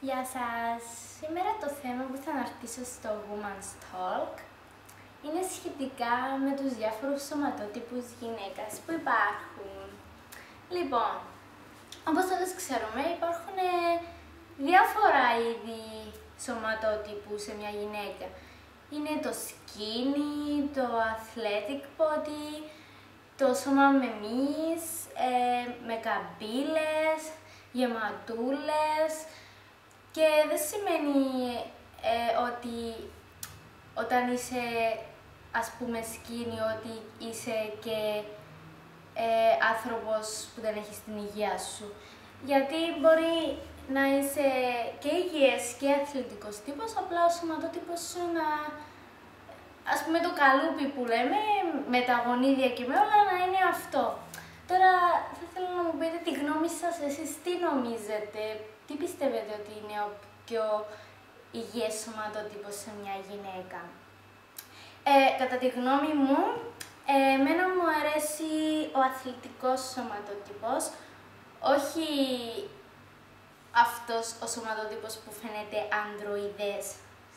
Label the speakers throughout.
Speaker 1: Γεια σας! Σήμερα το θέμα που θα αναρτήσω στο Women's Talk είναι σχετικά με τους διάφορους σωματότυπους γυναίκας που υπάρχουν. Λοιπόν, όπως όλες ξέρουμε, υπάρχουν διάφορα είδη σωματότυπου σε μια γυναίκα. Είναι το skinny, το athletic body, το σώμα με μυς, με καμπύλες, γεματούλες. Και δεν σημαίνει ότι όταν είσαι, ας πούμε, skinny, ότι είσαι και άνθρωπος που δεν έχεις την υγεία σου. Γιατί μπορεί να είσαι και υγιές και αθλητικός τύπος, απλά ο σωματότυπος σου να, ας πούμε, το καλούπι που λέμε, με τα γονίδια και με όλα, να είναι αυτό. Τώρα θα ήθελα να μου πείτε τη γνώμη σας, εσείς τι νομίζετε, τι πιστεύετε ότι είναι ο πιο υγιές σωματότυπος σε μια γυναίκα. Κατά τη γνώμη μου, εμένα μου αρέσει ο αθλητικός σωματότυπος, όχι αυτός ο σωματότυπος που φαίνεται ανδροειδές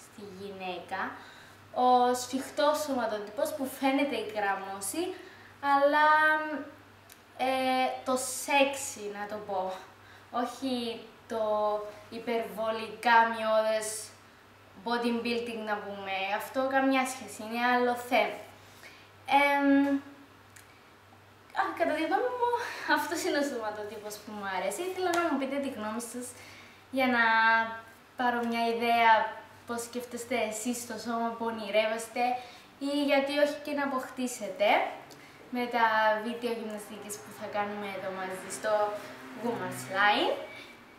Speaker 1: στη γυναίκα, ο σφιχτός σωματότυπος που φαίνεται η γραμμώση, αλλά το sexy, να το πω, όχι το υπερβολικά μειώδες bodybuilding, να πούμε. Αυτό καμιά σχέση, είναι άλλο θέμα. Κατά τη γνώμη μου, αυτός είναι ο σωματότυπος που μου αρέσει. Ήθελα να μου πείτε τη γνώμη σας για να πάρω μια ιδέα πώς σκέφτεστε εσείς το σώμα που ονειρεύεστε ή γιατί όχι και να αποκτήσετε με τα βίντεο γυμναστικής που θα κάνουμε εδώ μαζί στο Women's Line.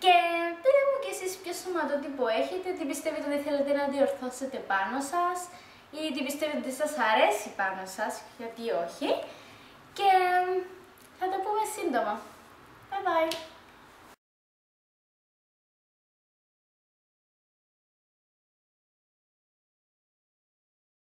Speaker 1: Και πείτε μου και εσείς ποιο σωματότυπο έχετε, τι πιστεύετε ότι θέλετε να διορθώσετε πάνω σας ή τι πιστεύετε ότι σας αρέσει πάνω σας, γιατί όχι. Και θα τα πούμε σύντομα. Bye bye!